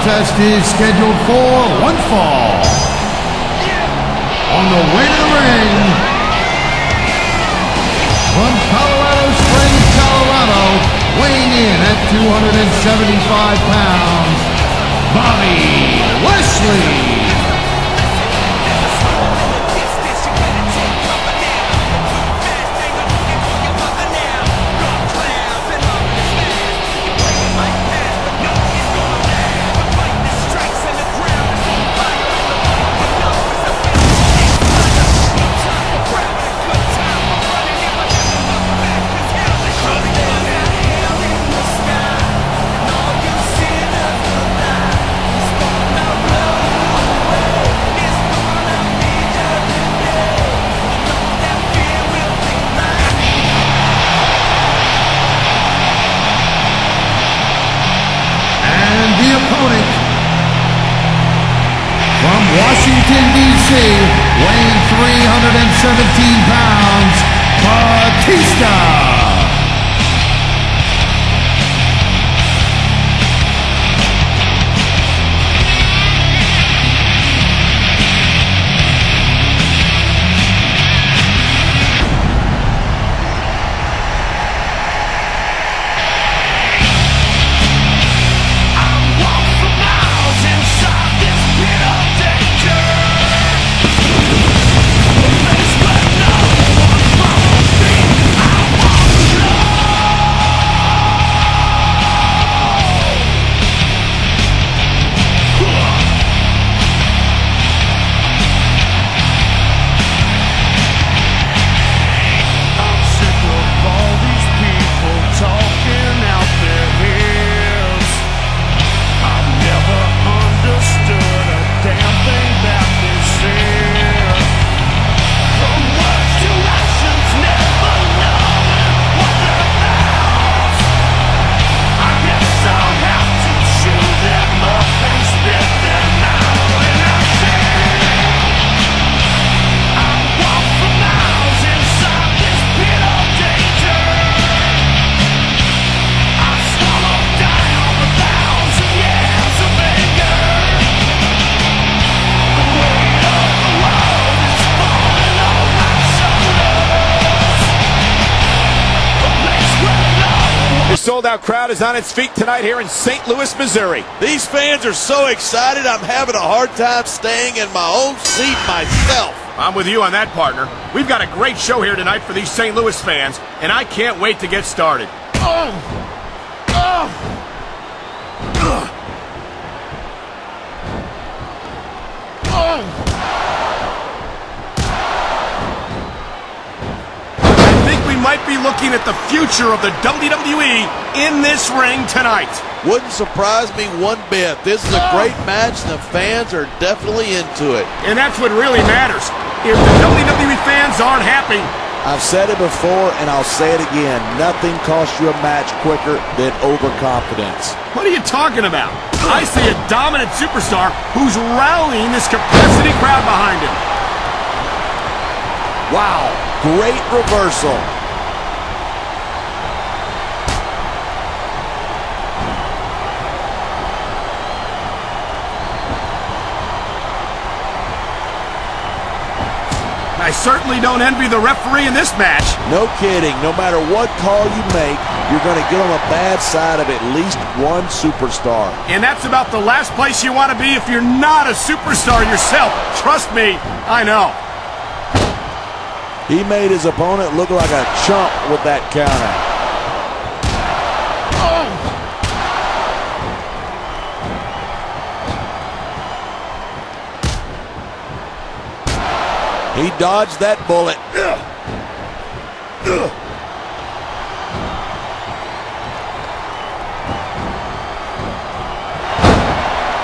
contest is scheduled for one fall. On the way to the ring, from Colorado Springs, Colorado, weighing in at 275 pounds, Bobby Lashley. From Washington, D.C., weighing 317 pounds, Batista. Sold-out crowd is on its feet tonight here in St. Louis, Missouri. These fans are so excited, I'm having a hard time staying in my own seat myself. I'm with you on that, partner. We've got a great show here tonight for these St. Louis fans, and I can't wait to get started. Might be looking at the future of the WWE in this ring tonight. Wouldn't surprise me one bit. This is a great match, and the fans are definitely into it. And that's what really matters. If the WWE fans aren't happy... I've said it before, and I'll say it again. Nothing costs you a match quicker than overconfidence. What are you talking about? I see a dominant superstar who's rallying this capacity crowd behind him. Wow, great reversal. I certainly don't envy the referee in this match. No kidding. No matter what call you make, you're going to get on the bad side of at least one superstar. And that's about the last place you want to be if you're not a superstar yourself. Trust me, I know. He made his opponent look like a chump with that counter. He dodged that bullet.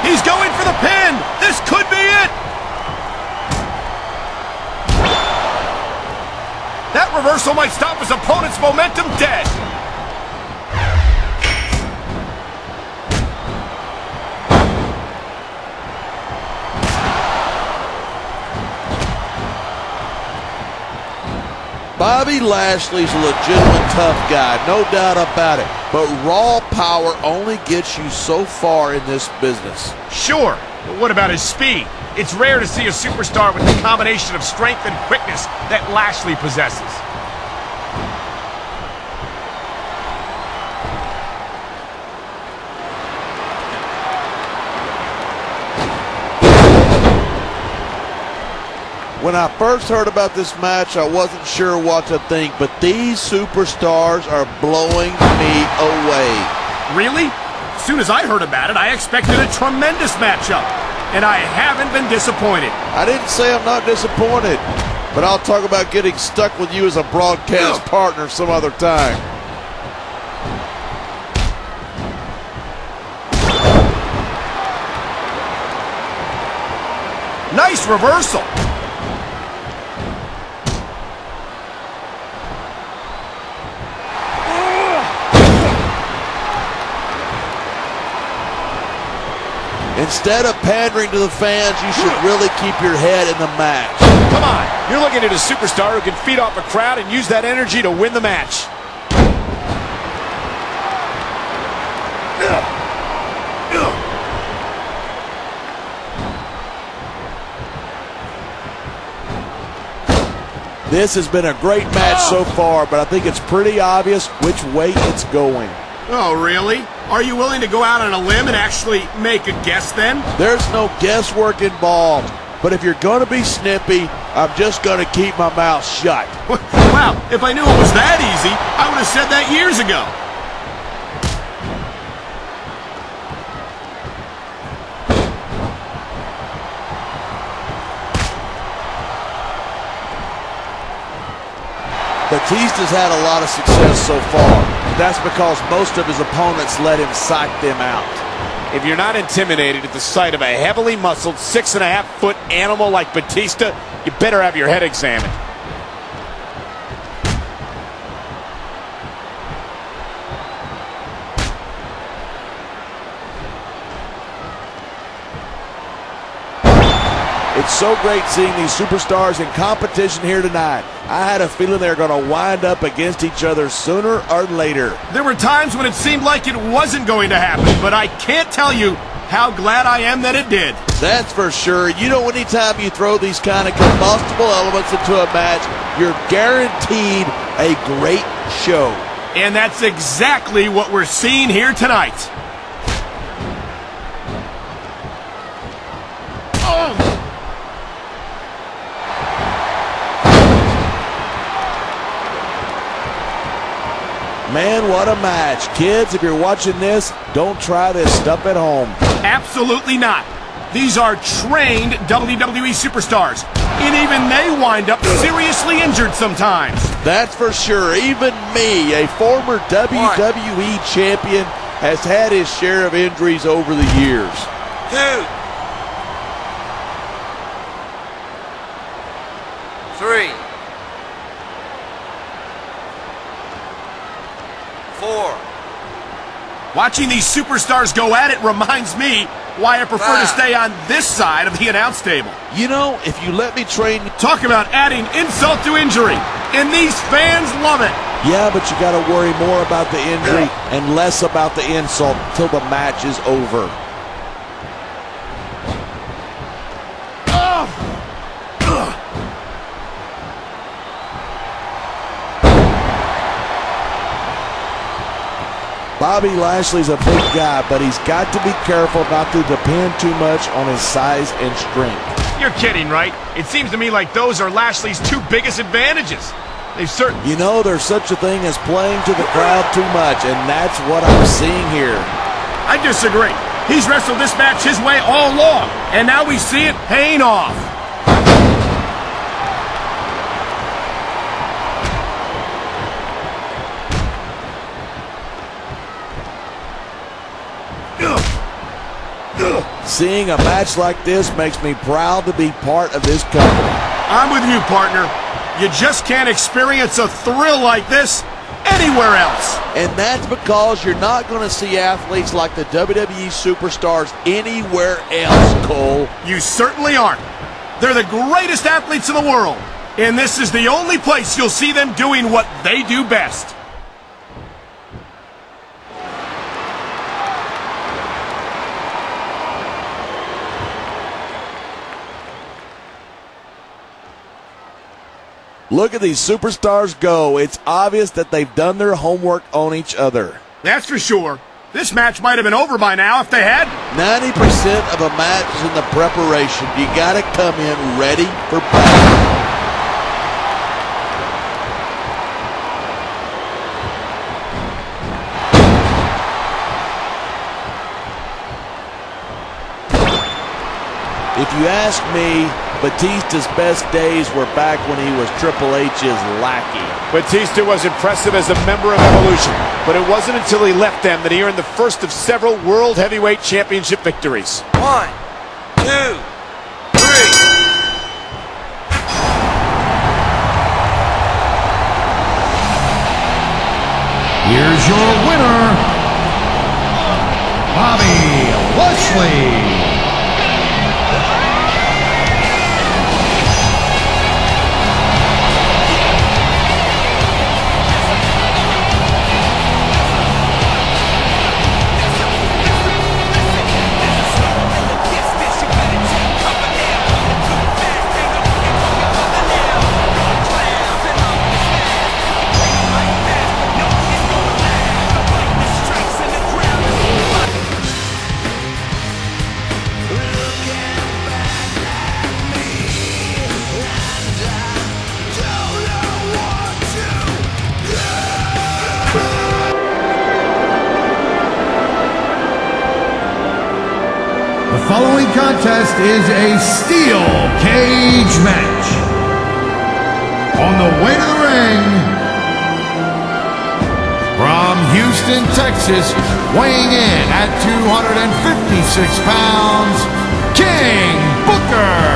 He's going for the pin. This could be it. That reversal might stop his opponent's momentum dead. Bobby Lashley's a legitimate tough guy, no doubt about it. but raw power only gets you so far in this business. Sure, but what about his speed? It's rare to see a superstar with the combination of strength and quickness that Lashley possesses. When I first heard about this match, I wasn't sure what to think, but these superstars are blowing me away. Really? As soon as I heard about it, I expected a tremendous matchup, and I haven't been disappointed. I didn't say I'm not disappointed, but I'll talk about getting stuck with you as a broadcast partner some other time. Nice reversal. Instead of pandering to the fans, you should really keep your head in the match. Come on, you're looking at a superstar who can feed off a crowd and use that energy to win the match. This has been a great match so far, but I think it's pretty obvious which way it's going. Oh, really? Are you willing to go out on a limb and actually make a guess then? There's no guesswork involved, but if you're going to be snippy, I'm just going to keep my mouth shut. Wow, if I knew it was that easy, I would have said that years ago. Batista's had a lot of success so far. That's because most of his opponents let him psych them out. If you're not intimidated at the sight of a heavily muscled 6.5-foot animal like Batista, you better have your head examined. It's so great seeing these superstars in competition here tonight. I had a feeling they were going to wind up against each other sooner or later. There were times when it seemed like it wasn't going to happen, but I can't tell you how glad I am that it did. That's for sure. You know, anytime you throw these kind of combustible elements into a match, you're guaranteed a great show. And that's exactly what we're seeing here tonight. Man, what a match. Kids, if you're watching this, don't try this stuff at home. Absolutely not. These are trained WWE superstars, and even they wind up seriously injured sometimes. That's for sure. Even me, a former WWE champion, has had his share of injuries over the years. 2, 3, 4. Watching these superstars go at it reminds me why I prefer to stay on this side of the announce table. You know, if you let me train you... Talk about adding insult to injury, and these fans love it. Yeah, but you got to worry more about the injury and less about the insult until the match is over. Bobby Lashley's a big guy, but he's got to be careful not to depend too much on his size and strength. You're kidding, right? It seems to me like those are Lashley's two biggest advantages. They've certainly... You know, there's such a thing as playing to the crowd too much, and that's what I'm seeing here. I disagree. He's wrestled this match his way all along, and now we see it paying off. Seeing a match like this makes me proud to be part of this company. I'm with you, partner. You just can't experience a thrill like this anywhere else. And that's because you're not going to see athletes like the WWE superstars anywhere else, Cole. You certainly aren't. They're the greatest athletes in the world, and this is the only place you'll see them doing what they do best. Look at these superstars go. It's obvious that they've done their homework on each other. That's for sure. This match might have been over by now if they had. 90% of a match is in the preparation. You got to come in ready for battle. If you ask me, Batista's best days were back when he was Triple H's lackey. Batista was impressive as a member of Evolution, but it wasn't until he left them that he earned the first of several World Heavyweight Championship victories. 1, 2, 3. Here's your winner, Bobby Lashley. The following contest is a steel cage match. On the way to the ring, from Houston, Texas, weighing in at 256 pounds, King Booker.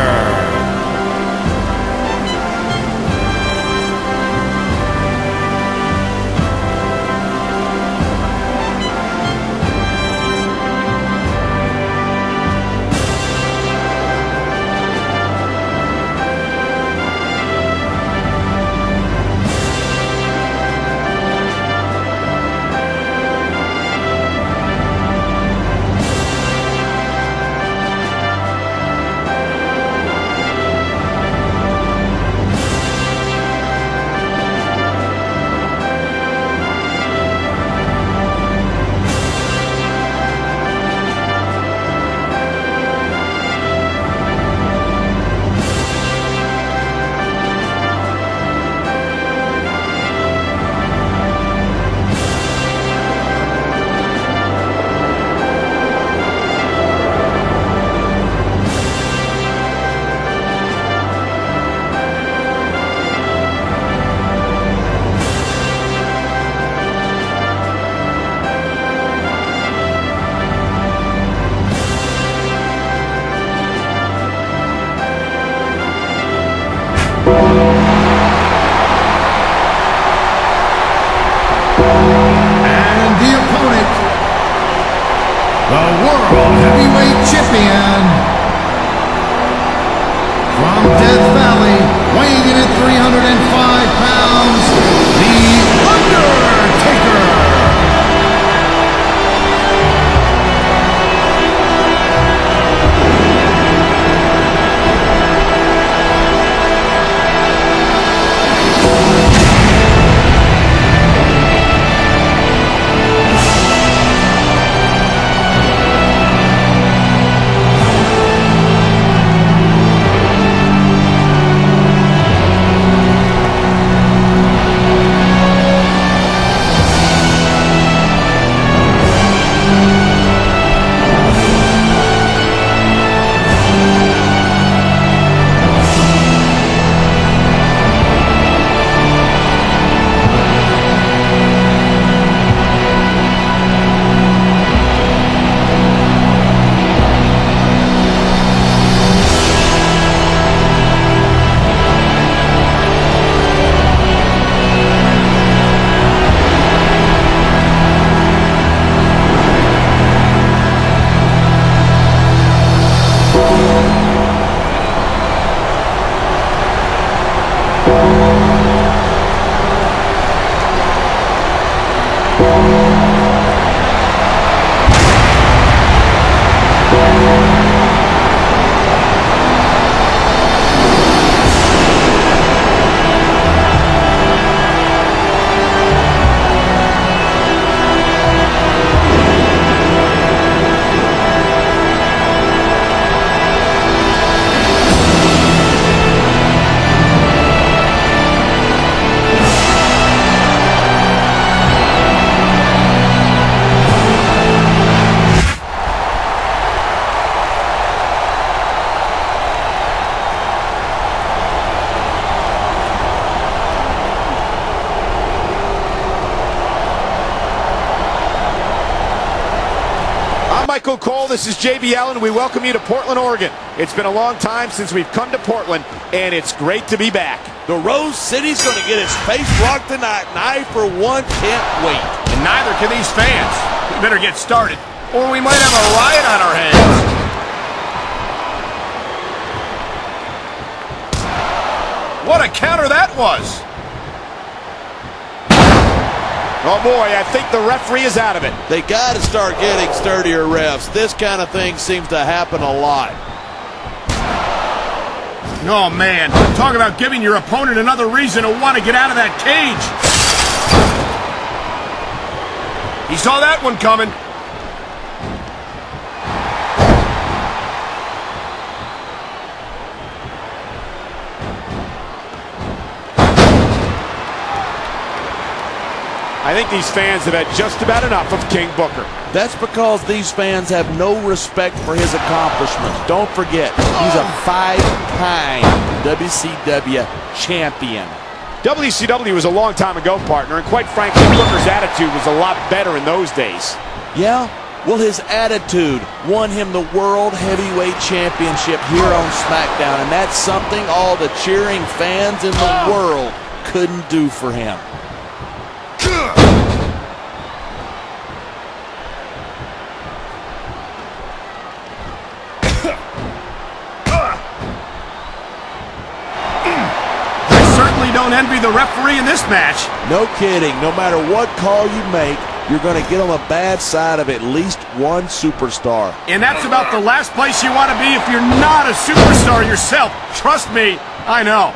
The World Heavyweight Champion from Death Valley, weighing in at 305 pounds, The Undertaker. Michael Cole, this is JB Allen. We welcome you to Portland, Oregon. It's been a long time since we've come to Portland, and it's great to be back. The Rose City's going to get its face rocked tonight, and I, for one, can't wait. And neither can these fans. We better get started, or we might have a riot on our hands. What a counter that was! Oh boy, I think the referee is out of it. They got to start getting sturdier refs. This kind of thing seems to happen a lot. Oh man, talk about giving your opponent another reason to want to get out of that cage. He saw that one coming. I think these fans have had just about enough of King Booker. That's because these fans have no respect for his accomplishments. Don't forget, he's a 5-time WCW champion. WCW was a long time ago, partner, and quite frankly, Booker's attitude was a lot better in those days. Yeah? Well, his attitude won him the World Heavyweight Championship here on SmackDown, and that's something all the cheering fans in the world couldn't do for him. Don't envy the referee in this match. No kidding. No matter what call you make, you're going to get on the bad side of at least one superstar. And that's about the last place you want to be if you're not a superstar yourself. Trust me, I know.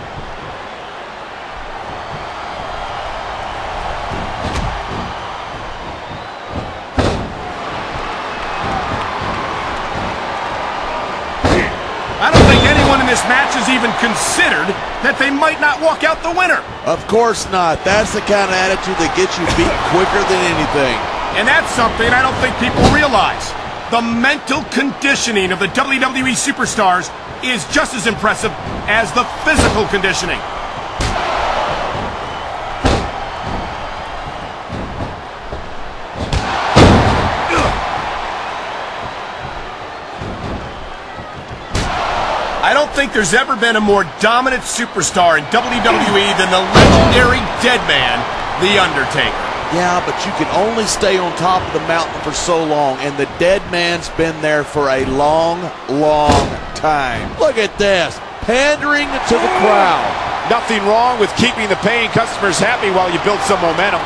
I don't think anyone in this match has even considered that they might not walk out the winner. Of course not. That's the kind of attitude that gets you beat quicker than anything. And that's something I don't think people realize. The mental conditioning of the WWE superstars is just as impressive as the physical conditioning. I don't think there's ever been a more dominant superstar in WWE than the legendary dead man, The Undertaker. Yeah, but you can only stay on top of the mountain for so long, and the dead man's been there for a long, long time. Look at this, pandering to the crowd. Nothing wrong with keeping the paying customers happy while you build some momentum.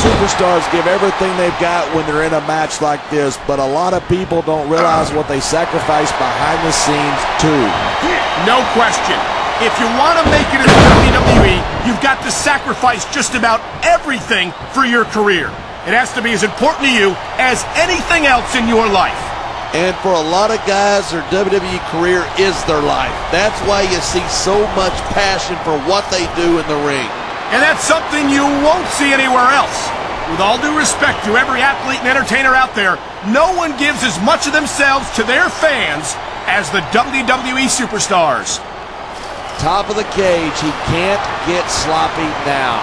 Superstars give everything they've got when they're in a match like this, but a lot of people don't realize what they sacrifice behind the scenes too. No question. If you want to make it in the WWE, you've got to sacrifice just about everything for your career. It has to be as important to you as anything else in your life. And for a lot of guys, their WWE career is their life. That's why you see so much passion for what they do in the ring. And that's something you won't see anywhere else. With all due respect to every athlete and entertainer out there, no one gives as much of themselves to their fans as the WWE superstars. Top of the cage, he can't get sloppy now.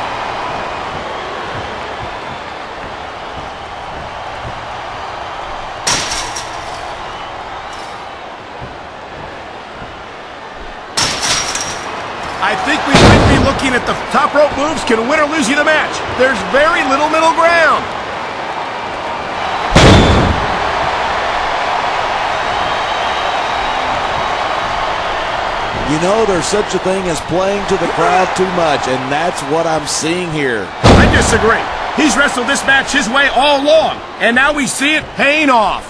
I think we might be looking at the top rope moves can win or lose you the match. There's very little middle ground. You know, there's such a thing as playing to the crowd too much, and that's what I'm seeing here. I disagree. He's wrestled this match his way all along, and now we see it paying off.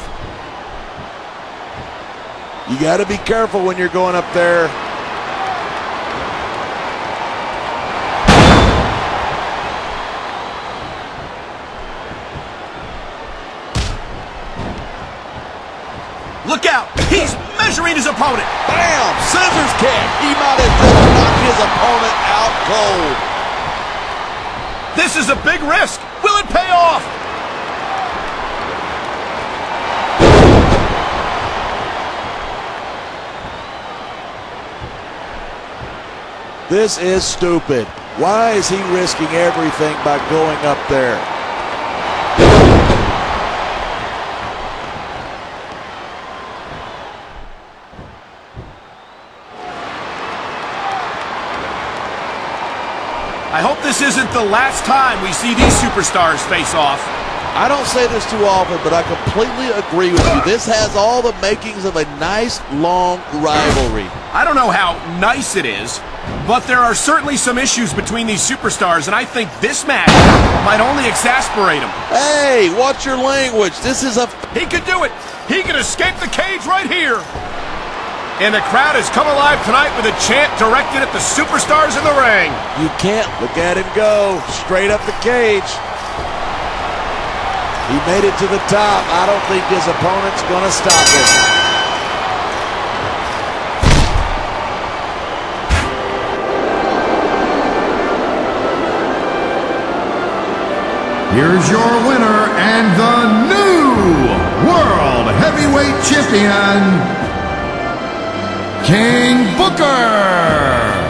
You got to be careful when you're going up there. Look out! He's measuring his opponent. Bam! Scissors kick. He might have just knocked his opponent out cold. This is a big risk. Will it pay off? This is stupid. Why is he risking everything by going up there? I hope this isn't the last time we see these superstars face off. I don't say this too often, but I completely agree with you. This has all the makings of a nice, long rivalry. I don't know how nice it is, but there are certainly some issues between these superstars, and I think this match might only exasperate them. Hey, watch your language. This is a... He could do it. He can escape the cage right here. And the crowd has come alive tonight with a chant directed at the superstars in the ring. You can't look at him go. Straight up the cage. He made it to the top. I don't think his opponent's going to stop him. Here's your winner and the new World Heavyweight Champion, King Booker.